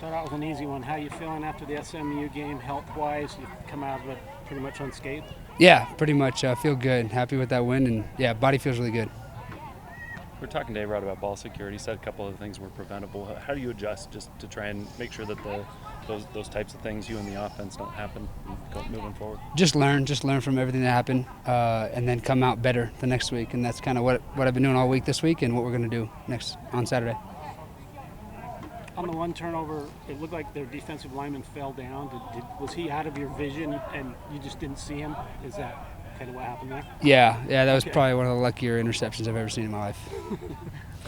Start out with an easy one. How you feeling after the SMU game, health-wise? You come out of it pretty much unscathed? Yeah, pretty much. I feel good. Happy with that win, and yeah, body feels really good. We're talking to A-Rod about ball security. He said a couple of things were preventable. How do you adjust just to try and make sure that those types of things, you and the offense, don't happen moving forward? Just learn from everything that happened, and then come out better the next week. And that's kind of what I've been doing all week this week, and what we're going to do next on Saturday. On the one turnover, it looked like their defensive lineman fell down. Was he out of your vision and you just didn't see him? Is that kind of what happened there? Yeah, that was probably one of the luckier interceptions I've ever seen in my life.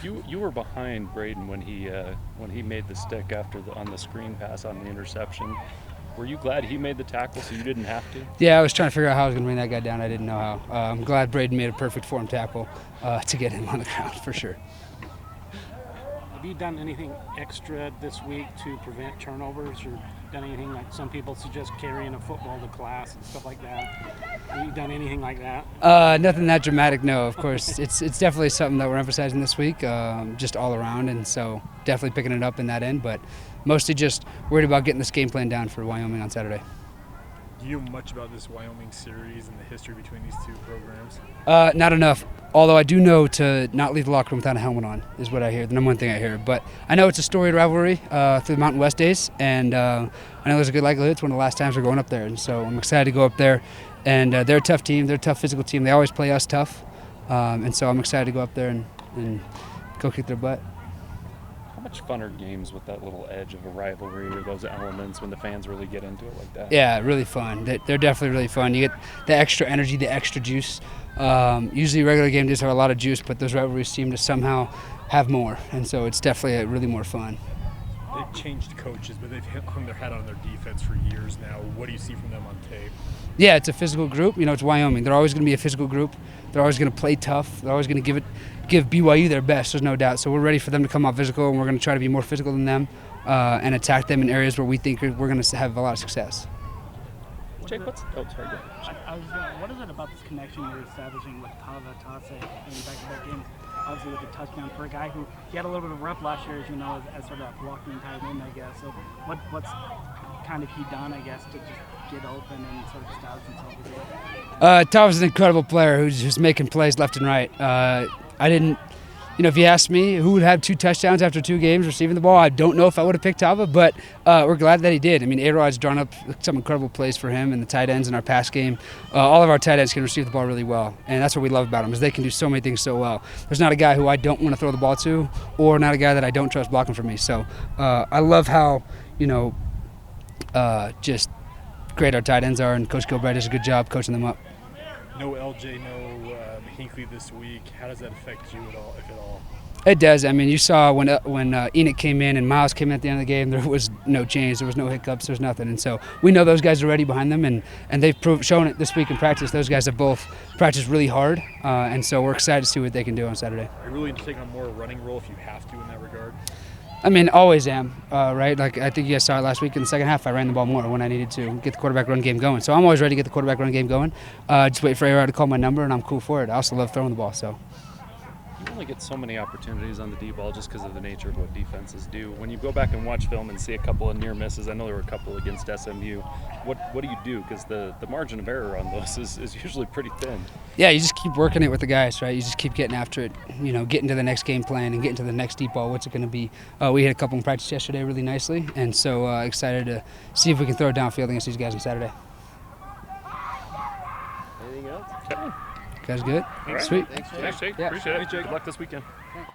You were behind Braden when he made the stick on the screen pass on the interception. Were you glad he made the tackle so you didn't have to? Yeah, I was trying to figure out how I was going to bring that guy down. I didn't know how. I'm glad Braden made a perfect form tackle to get him on the ground for sure. Have you done anything extra this week to prevent turnovers, or done anything like some people suggest carrying a football to class and stuff like that? Have you done anything like that? Nothing that dramatic, no. Of course, it's definitely something that we're emphasizing this week, just all around, and so definitely picking it up in that end, but mostly just worried about getting this game plan down for Wyoming on Saturday. Do you know much about this Wyoming series and the history between these two programs? Not enough. Although I do know to not leave the locker room without a helmet on is what I hear, the number one thing I hear. But I know it's a storied rivalry through the Mountain West days, and I know there's a good likelihood it's one of the last times we're going up there. And so I'm excited to go up there. And they're a tough team. They're a tough physical team. They always play us tough. And so I'm excited to go up there and go kick their butt. How much fun are games with that little edge of a rivalry or those elements when the fans really get into it like that? Yeah, really fun. They're definitely really fun. You get the extra energy, the extra juice. Usually regular game days have a lot of juice, but those rivalries seem to somehow have more, and so it's definitely really more fun. They've changed coaches, but they've hung their hat on their defense for years now. What do you see from them on tape? Yeah, it's a physical group. You know, it's Wyoming. They're always going to be a physical group. They're always going to play tough. They're always going to give BYU their best, there's no doubt. So we're ready for them to come out physical, and we're going to try to be more physical than them and attack them in areas where we think we're going to have a lot of success. Jake, what is it about this connection you're establishing with Tava Tase in back-to-back games? Obviously with the touchdown for a guy who he had a little bit of rep last year, as you know, as sort of blocking tight end, I guess. So what's kind of he done, I guess, to just get open and sort of establish himself as well? Tava's an incredible player who's making plays left and right. If you asked me who would have 2 touchdowns after 2 games receiving the ball, I don't know if I would have picked Tava, but we're glad that he did. I mean, A-Rod's drawn up some incredible plays for him and the tight ends in our pass game. All of our tight ends can receive the ball really well, and that's what we love about them is they can do so many things so well. There's not a guy who I don't want to throw the ball to or not a guy that I don't trust blocking for me. So I love how, just great our tight ends are, and Coach Gilbride does a good job coaching them up. No LJ, no Hinckley this week. How does that affect you at all, if at all? It does. I mean, you saw when Enoch came in and Miles came in at the end of the game, there was no change, there was no hiccups, there was nothing. And so we know those guys are ready behind them, and they've shown it this week in practice. Those guys have both practiced really hard, and so we're excited to see what they can do on Saturday. Are you willing to take on more running role if you have to in that regard? I mean, always am, right? Like I think you guys saw it last week in the second half. I ran the ball more when I needed to get the quarterback run game going. So I'm always ready to get the quarterback run game going. Just wait for A-Rod to call my number, and I'm cool for it. I also love throwing the ball. So you only get so many opportunities on the D-ball just because of the nature of what defenses do. When you go back and watch film and see a couple of near misses, I know there were a couple against SMU. What do you do? Because the margin of error on those is usually pretty thin. Yeah, you just keep working it with the guys, right? You just keep getting after it, getting to the next game plan and getting to the next deep ball. What's it going to be? We hit a couple in practice yesterday really nicely, and so excited to see if we can throw it downfield against these guys on Saturday. Anything else? Okay. You guys good? All right. Sweet. Thanks, Jake. Yeah. Appreciate it. Good luck this weekend.